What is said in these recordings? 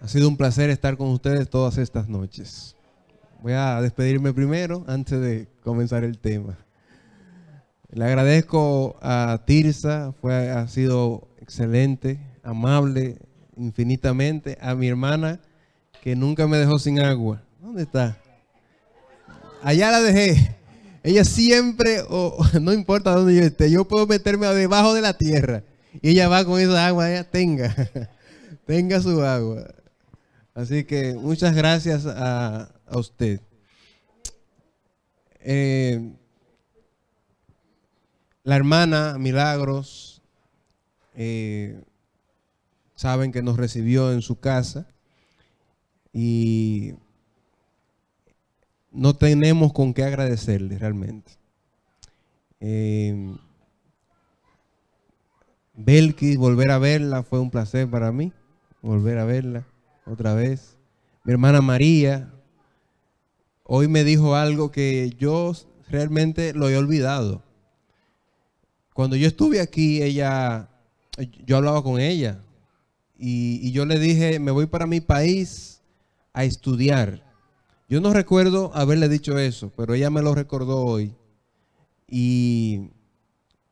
Ha sido un placer estar con ustedes todas estas noches. Voy a despedirme primero antes de comenzar el tema. Le agradezco a Tirsa, ha sido excelente, amable, infinitamente. A mi hermana, que nunca me dejó sin agua. ¿Dónde está? Allá la dejé. Ella siempre, no importa dónde yo esté, yo puedo meterme debajo de la tierra. Y ella va con esa agua, ella tenga su agua. Así que muchas gracias a usted. La hermana Milagros, saben que nos recibió en su casa y no tenemos con qué agradecerle realmente. Belkis, volver a verla fue un placer para mí, volver a verla otra vez. Mi hermana María, hoy me dijo algo que yo realmente lo he olvidado. Cuando yo estuve aquí, yo hablaba con ella y yo le dije, me voy para mi país a estudiar. Yo no recuerdo haberle dicho eso, pero ella me lo recordó hoy. Y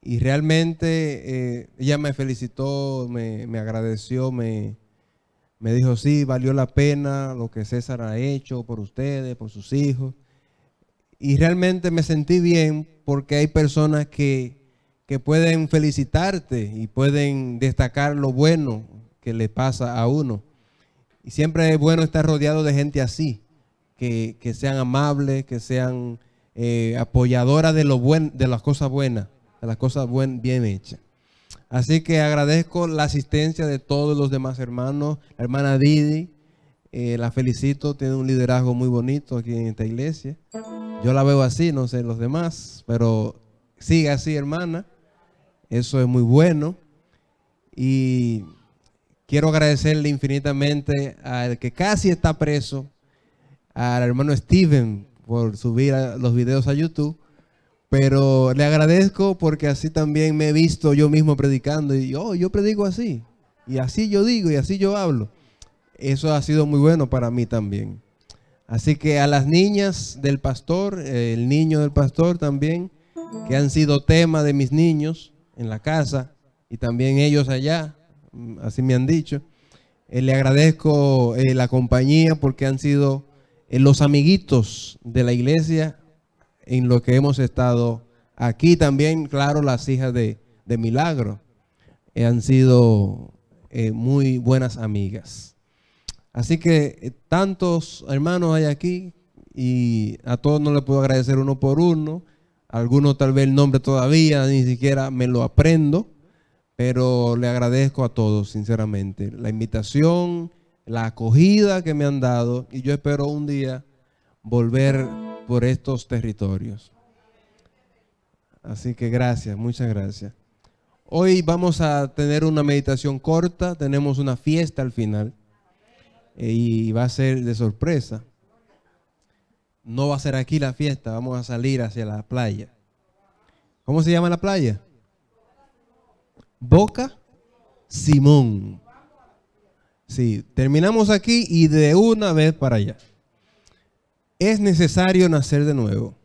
realmente ella me felicitó, me agradeció, me dijo, sí, valió la pena lo que César ha hecho por ustedes, por sus hijos. Y realmente me sentí bien porque hay personas que pueden felicitarte y pueden destacar lo bueno que le pasa a uno. Y siempre es bueno estar rodeado de gente así, que sean amables, que sean apoyadoras de las cosas buenas, de las cosas bien hechas. Así que agradezco la asistencia de todos los demás hermanos. La hermana Didi, la felicito, tiene un liderazgo muy bonito aquí en esta iglesia. Yo la veo así, no sé los demás, pero siga así, hermana. Eso es muy bueno. Y quiero agradecerle infinitamente al que casi está preso, al hermano Steven, por subir los videos a YouTube. Pero le agradezco porque así también me he visto yo mismo predicando y yo predico así, y así yo digo y así yo hablo. Eso ha sido muy bueno para mí también. Así que a las niñas del pastor, el niño del pastor también, que han sido tema de mis niños en la casa y también ellos allá, así me han dicho. Le agradezco la compañía porque han sido los amiguitos de la iglesia en lo que hemos estado aquí. También, claro, las hijas de Milagro han sido muy buenas amigas. Así que tantos hermanos hay aquí y a todos no les puedo agradecer uno por uno. Algunos tal vez el nombre todavía ni siquiera me lo aprendo, pero le agradezco a todos sinceramente la invitación, la acogida que me han dado, y yo espero un día volver por estos territorios. Así que gracias, muchas gracias. Hoy vamos a tener una meditación corta, tenemos una fiesta al final y va a ser de sorpresa. No va a ser aquí la fiesta, vamos a salir hacia la playa. ¿Cómo se llama la playa? Boca Simón. Sí, terminamos aquí y de una vez para allá. Es necesario nacer de nuevo.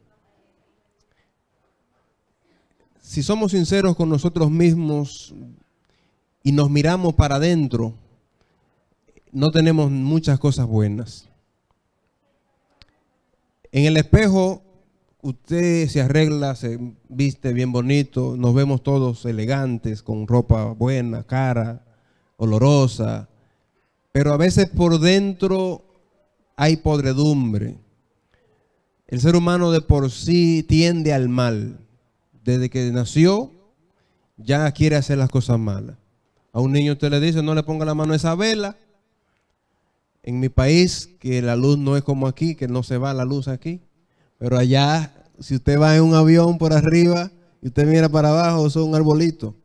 Si somos sinceros con nosotros mismos y nos miramos para adentro, no tenemos muchas cosas buenas. En el espejo, usted se arregla, se viste bien bonito, nos vemos todos elegantes, con ropa buena, cara, olorosa, pero a veces por dentro hay podredumbre. El ser humano de por sí tiende al mal. Desde que nació, ya quiere hacer las cosas malas. A un niño usted le dice, no le ponga la mano a esa vela. En mi país, que la luz no es como aquí, que no se va la luz aquí. Pero allá, si usted va en un avión por arriba y usted mira para abajo, eso es un arbolito.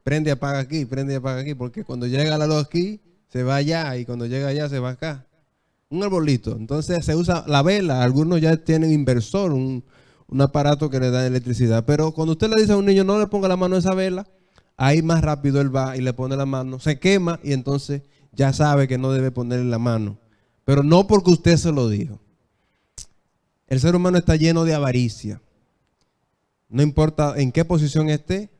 Prende y apaga aquí, porque cuando llega la luz aquí, se va allá, y cuando llega allá, se va acá. Un arbolito. Entonces se usa la vela. Algunos ya tienen inversor, un aparato que le da electricidad. Pero cuando usted le dice a un niño, no le ponga la mano a esa vela, ahí más rápido él va y le pone la mano, se quema y entonces ya sabe que no debe ponerle la mano, pero no porque usted se lo dijo. El ser humano está lleno de avaricia. No importa en qué posición esté,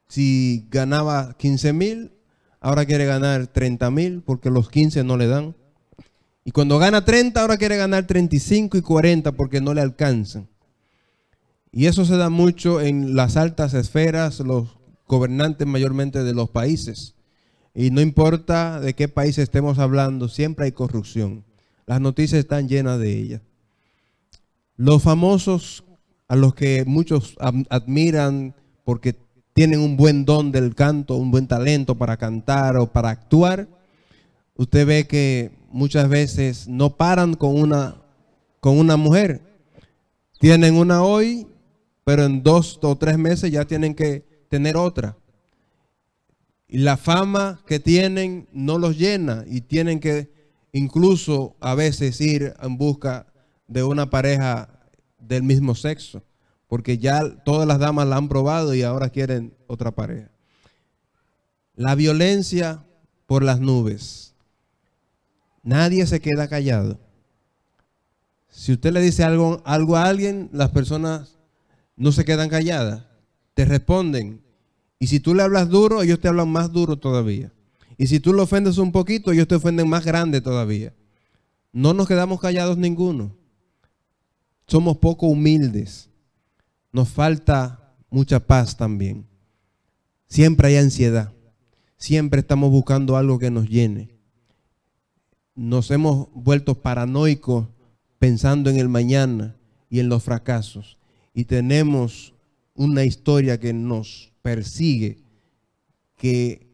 si ganaba 15,000, ahora quiere ganar 30,000 porque los 15 no le dan. Y cuando gana 30, ahora quiere ganar 35 y 40 porque no le alcanzan. Y eso se da mucho en las altas esferas, los gobernantes mayormente de los países. Y no importa de qué país estemos hablando, siempre hay corrupción. Las noticias están llenas de ella. Los famosos, a los que muchos admiran porque tienen un buen don del canto, un buen talento para cantar o para actuar, usted ve que muchas veces no paran con una mujer. Tienen una hoy, pero en 2 o 3 meses ya tienen que tener otra. Y la fama que tienen no los llena y tienen que incluso a veces ir en busca de una pareja del mismo sexo, porque ya todas las damas la han probado y ahora quieren otra pareja. La violencia por las nubes. Nadie se queda callado. Si usted le dice algo a alguien, las personas no se quedan calladas, te responden. Y si tú le hablas duro, ellos te hablan más duro todavía. Y si tú lo ofendes un poquito, ellos te ofenden más grande todavía. No nos quedamos callados ninguno. Somos poco humildes. Nos falta mucha paz también. Siempre hay ansiedad. Siempre estamos buscando algo que nos llene. Nos hemos vuelto paranoicos pensando en el mañana y en los fracasos. Y tenemos una historia que nos persigue, que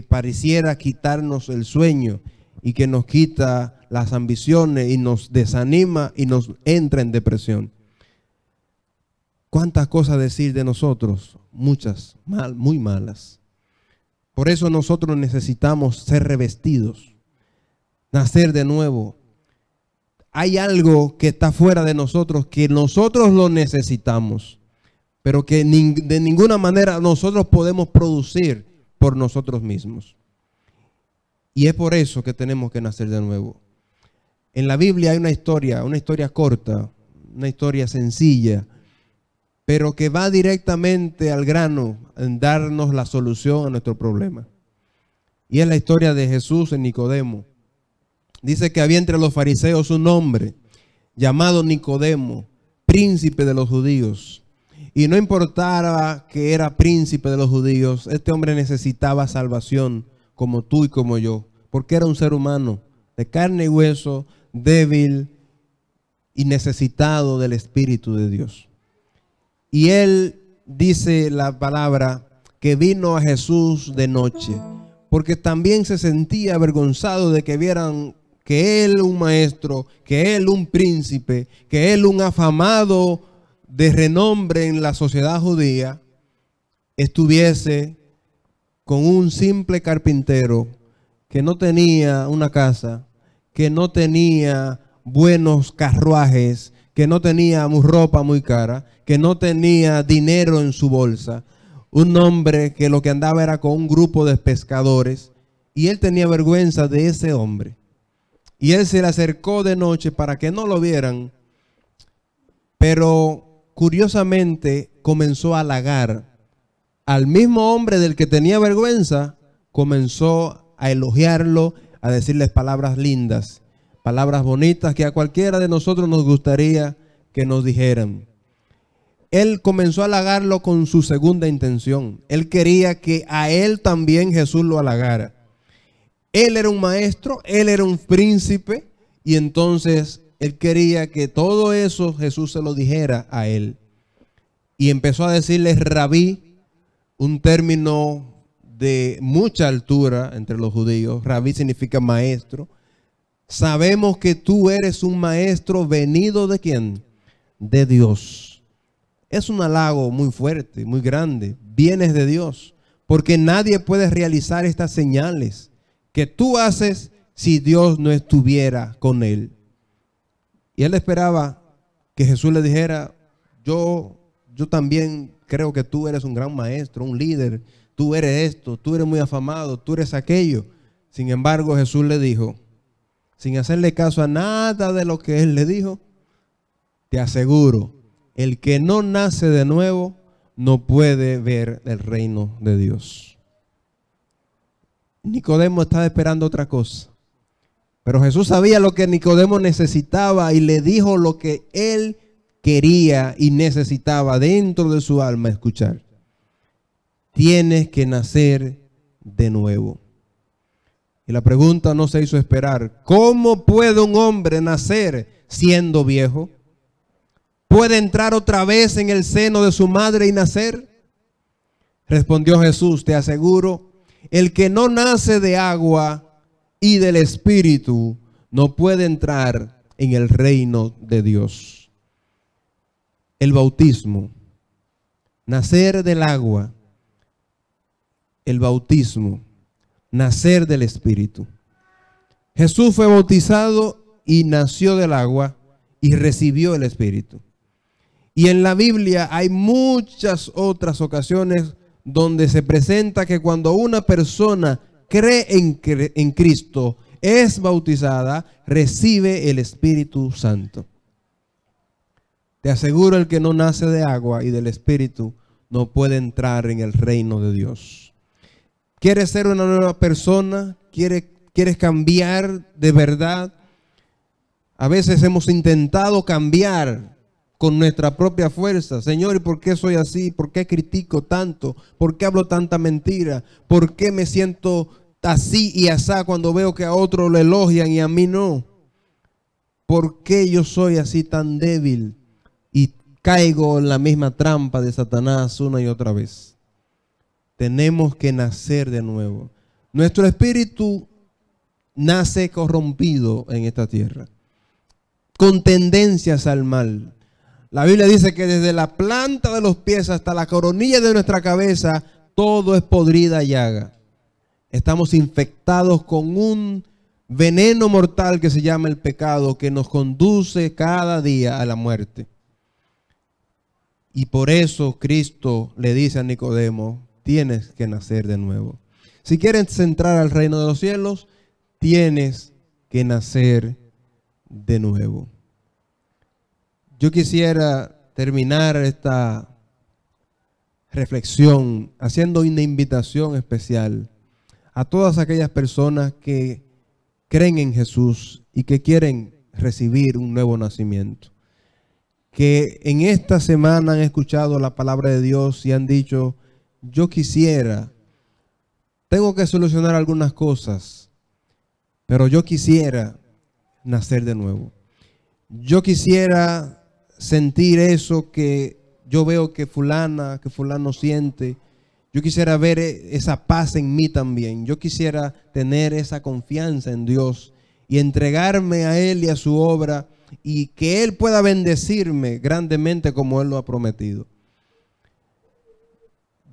pareciera quitarnos el sueño y que nos quita las ambiciones y nos desanima y nos entra en depresión. ¿Cuántas cosas decir de nosotros? Muchas, muy malas. Por eso nosotros necesitamos ser revestidos, nacer de nuevo. Hay algo que está fuera de nosotros que nosotros lo necesitamos, pero que de ninguna manera nosotros podemos producir por nosotros mismos. Y es por eso que tenemos que nacer de nuevo. En la Biblia hay una historia corta, una historia sencilla, pero que va directamente al grano en darnos la solución a nuestro problema. Y es la historia de Jesús en Nicodemo. Dice que había entre los fariseos un hombre llamado Nicodemo, príncipe de los judíos. Y no importaba que era príncipe de los judíos, este hombre necesitaba salvación como tú y como yo, porque era un ser humano de carne y hueso, débil y necesitado del Espíritu de Dios. Y él dice la palabra que vino a Jesús de noche, porque también se sentía avergonzado de que vieran que él, un maestro, que él, un príncipe, que él, un afamado de renombre en la sociedad judía, estuviese con un simple carpintero que no tenía una casa, que no tenía buenos carruajes, que no tenía ropa muy cara, que no tenía dinero en su bolsa. Un hombre que lo que andaba era con un grupo de pescadores y él tenía vergüenza de ese hombre. Y él se le acercó de noche para que no lo vieran, pero curiosamente comenzó a halagar al mismo hombre del que tenía vergüenza, comenzó a elogiarlo, a decirles palabras lindas, palabras bonitas que a cualquiera de nosotros nos gustaría que nos dijeran. Él comenzó a halagarlo con su segunda intención. Él quería que a él también Jesús lo halagara. Él era un maestro, él era un príncipe y entonces él quería que todo eso Jesús se lo dijera a él. Y empezó a decirle rabí, un término de mucha altura entre los judíos. Rabí significa maestro. Sabemos que tú eres un maestro venido ¿de quién? De Dios. Es un halago muy fuerte, muy grande. Vienes de Dios, porque nadie puede realizar estas señales que tú haces si Dios no estuviera con él. Y él esperaba que Jesús le dijera, yo también creo que tú eres un gran maestro, un líder. tú eres esto, tú eres muy afamado, tú eres aquello. Sin embargo, Jesús le dijo, sin hacerle caso a nada de lo que él le dijo, te aseguro, el que no nace de nuevo no puede ver el reino de Dios. Nicodemo estaba esperando otra cosa, pero Jesús sabía lo que Nicodemo necesitaba y le dijo lo que él quería y necesitaba dentro de su alma escuchar. Tienes que nacer de nuevo. Y la pregunta no se hizo esperar. ¿Cómo puede un hombre nacer siendo viejo? ¿Puede entrar otra vez en el seno de su madre y nacer? Respondió Jesús, te aseguro, el que no nace de agua y del Espíritu no puede entrar en el reino de Dios. El bautismo, nacer del agua, el bautismo, nacer del Espíritu. Jesús fue bautizado y nació del agua y recibió el Espíritu. Y en la Biblia hay muchas otras ocasiones donde se presenta que cuando una persona cree en Cristo, es bautizada, recibe el Espíritu Santo. Te aseguro, el que no nace de agua y del Espíritu no puede entrar en el reino de Dios. ¿Quieres ser una nueva persona? ¿Quieres cambiar de verdad? A veces hemos intentado cambiar con nuestra propia fuerza. Señor, ¿y por qué soy así? ¿Por qué critico tanto? ¿Por qué hablo tanta mentira? ¿Por qué me siento así y asá cuando veo que a otros lo elogian y a mí no? ¿Por qué yo soy así tan débil y caigo en la misma trampa de Satanás una y otra vez? Tenemos que nacer de nuevo. Nuestro espíritu nace corrompido en esta tierra, con tendencias al mal. La Biblia dice que desde la planta de los pies hasta la coronilla de nuestra cabeza, todo es podrida llaga. Estamos infectados con un veneno mortal que se llama el pecado, que nos conduce cada día a la muerte. Y por eso Cristo le dice a Nicodemo, tienes que nacer de nuevo. Si quieres entrar al reino de los cielos, tienes que nacer de nuevo. Yo quisiera terminar esta reflexión haciendo una invitación especial a todas aquellas personas que creen en Jesús y que quieren recibir un nuevo nacimiento. Que en esta semana han escuchado la palabra de Dios y han dicho, yo quisiera, tengo que solucionar algunas cosas, pero yo quisiera nacer de nuevo. Yo quisiera sentir eso que yo veo que fulano siente. Yo quisiera ver esa paz en mí también. Yo quisiera tener esa confianza en Dios y entregarme a Él y a su obra y que Él pueda bendecirme grandemente como Él lo ha prometido.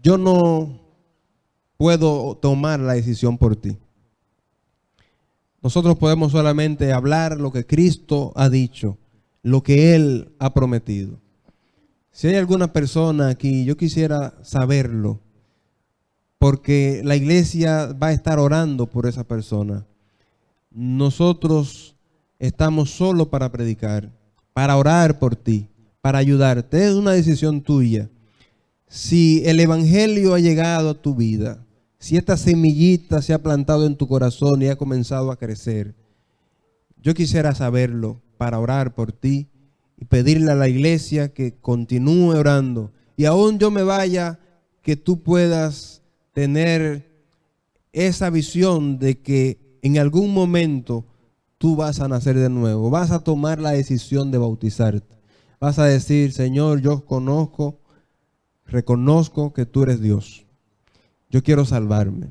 Yo no puedo tomar la decisión por ti. Nosotros podemos solamente hablar lo que Cristo ha dicho, lo que Él ha prometido. Si hay alguna persona aquí, yo quisiera saberlo, porque la iglesia va a estar orando por esa persona. Nosotros estamos solo para predicar, para orar por ti, para ayudarte. Es una decisión tuya. Si el evangelio ha llegado a tu vida, si esta semillita se ha plantado en tu corazón y ha comenzado a crecer, yo quisiera saberlo para orar por ti y pedirle a la iglesia que continúe orando. Y aún yo me vaya, que tú puedas tener esa visión de que en algún momento tú vas a nacer de nuevo. Vas a tomar la decisión de bautizarte. Vas a decir, Señor, yo reconozco que tú eres Dios. Yo quiero salvarme.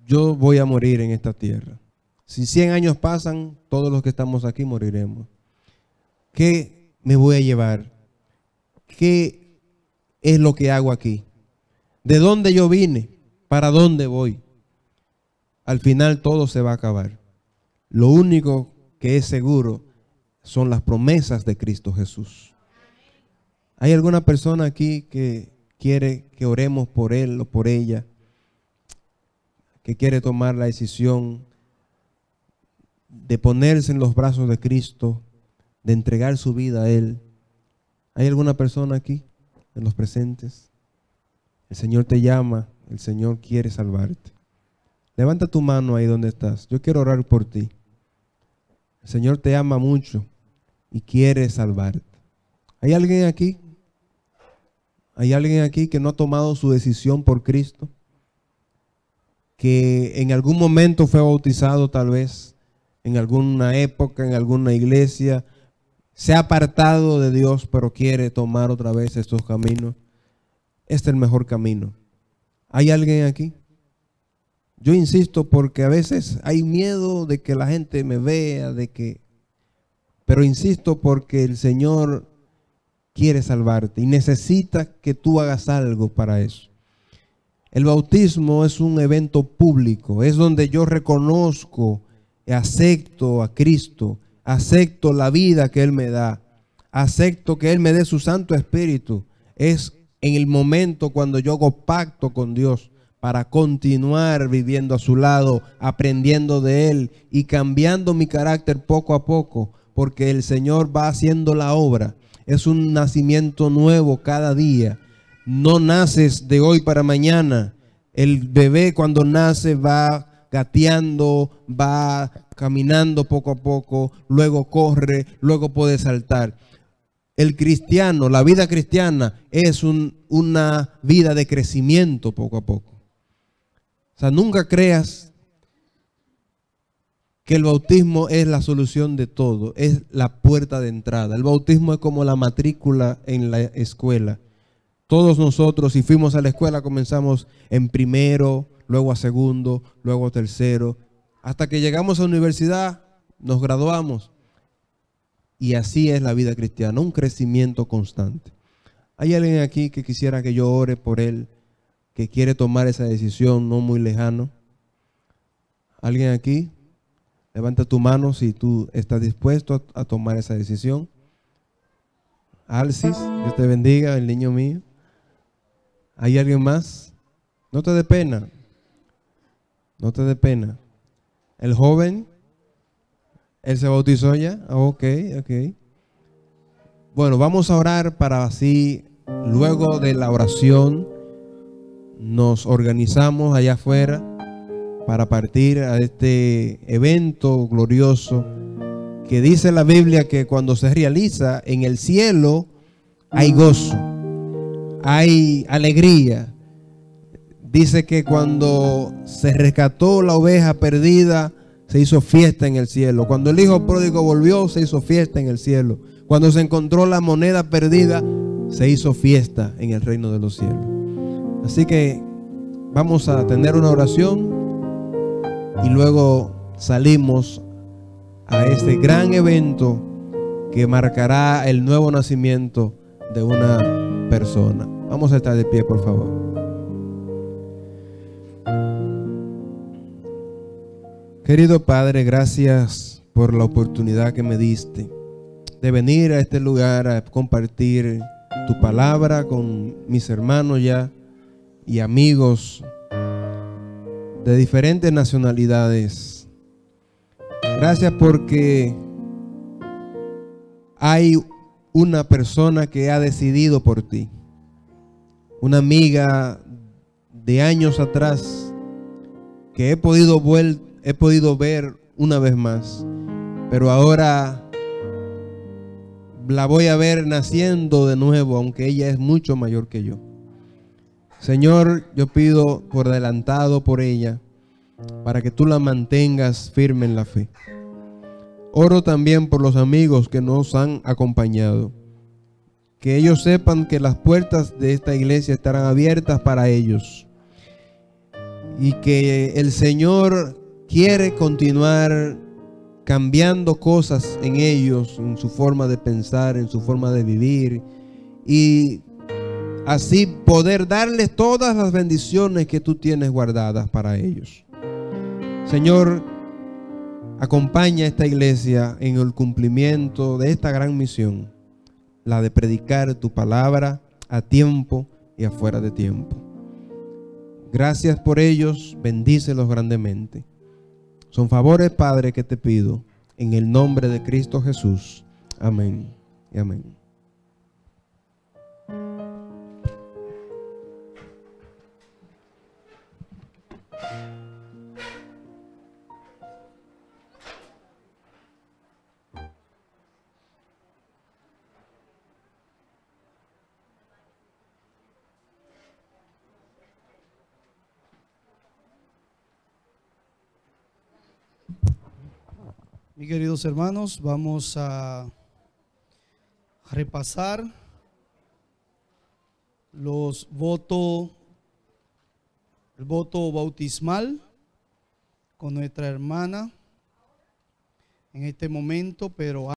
Yo voy a morir en esta tierra. Si 100 años pasan, todos los que estamos aquí moriremos. ¿Qué me voy a llevar? ¿Qué es lo que hago aquí? ¿De dónde yo vine? ¿Para dónde voy? Al final todo se va a acabar. Lo único que es seguro son las promesas de Cristo Jesús. ¿Hay alguna persona aquí que quiere que oremos por él o por ella, que quiere tomar la decisión de ponerse en los brazos de Cristo, de entregar su vida a Él. ¿Hay alguna persona aquí, en los presentes? El Señor te llama, el Señor quiere salvarte. Levanta tu mano ahí donde estás. Yo quiero orar por ti. El Señor te ama mucho y quiere salvarte. ¿Hay alguien aquí? ¿Hay alguien aquí que no ha tomado su decisión por Cristo? Que en algún momento fue bautizado, tal vez, en alguna época, en alguna iglesia, se ha apartado de Dios, pero quiere tomar otra vez estos caminos. Este es el mejor camino. ¿Hay alguien aquí? Yo insisto porque a veces hay miedo de que la gente me vea, pero insisto porque el Señor quiere salvarte y necesita que tú hagas algo para eso. El bautismo es un evento público, es donde yo reconozco y acepto a Cristo, acepto la vida que Él me da, acepto que Él me dé su Santo Espíritu. Es en el momento cuando yo hago pacto con Dios para continuar viviendo a su lado, aprendiendo de Él y cambiando mi carácter poco a poco, porque el Señor va haciendo la obra. Es un nacimiento nuevo cada día. No naces de hoy para mañana. El bebé cuando nace va gateando, va caminando poco a poco, luego corre, luego puede saltar. El cristiano, la vida cristiana es una vida de crecimiento poco a poco. O sea, nunca creas que el bautismo es la solución de todo, es la puerta de entrada. El bautismo es como la matrícula en la escuela. Todos nosotros, si fuimos a la escuela, comenzamos en primero, luego a segundo, luego a tercero, hasta que llegamos a la universidad, nos graduamos. Y así es la vida cristiana, un crecimiento constante. ¿Hay alguien aquí que quisiera que yo ore por él, que quiere tomar esa decisión no muy lejano? ¿Alguien aquí? Levanta tu mano si tú estás dispuesto a tomar esa decisión. Alcis, Dios te bendiga, el niño mío. ¿Hay alguien más? No te dé pena. No te dé pena. El joven, él se bautizó ya. Ok. Bueno, vamos a orar para así, luego de la oración, nos organizamos allá afuera para partir a este evento glorioso que dice la Biblia que cuando se realiza en el cielo hay gozo, hay alegría. Dice que cuando se rescató la oveja perdida, se hizo fiesta en el cielo. Cuando el hijo pródigo volvió, se hizo fiesta en el cielo. Cuando se encontró la moneda perdida, se hizo fiesta en el reino de los cielos. Así que vamos a tener una oración y luego salimos a este gran evento que marcará el nuevo nacimiento de una persona. Vamos a estar de pie, por favor. Querido Padre, gracias por la oportunidad que me diste de venir a este lugar a compartir tu palabra con mis hermanos ya y amigos de diferentes nacionalidades. Gracias porque hay una persona que ha decidido por ti, una amiga de años atrás que he podido ver una vez más, pero ahora la voy a ver naciendo de nuevo, aunque ella es mucho mayor que yo. Señor, yo pido por adelantado por ella, para que tú la mantengas firme en la fe. Oro también por los amigos que nos han acompañado, que ellos sepan que las puertas de esta iglesia estarán abiertas para ellos y que el Señor quiere continuar cambiando cosas en ellos, en su forma de pensar, en su forma de vivir, y así poder darles todas las bendiciones que tú tienes guardadas para ellos. Señor, acompaña a esta iglesia en el cumplimiento de esta gran misión, la de predicar tu palabra a tiempo y afuera de tiempo. Gracias por ellos, bendícelos grandemente. Son favores, Padre, que te pido en el nombre de Cristo Jesús. Amén y amén. Mis queridos hermanos, vamos a repasar los votos, el voto bautismal con nuestra hermana en este momento, pero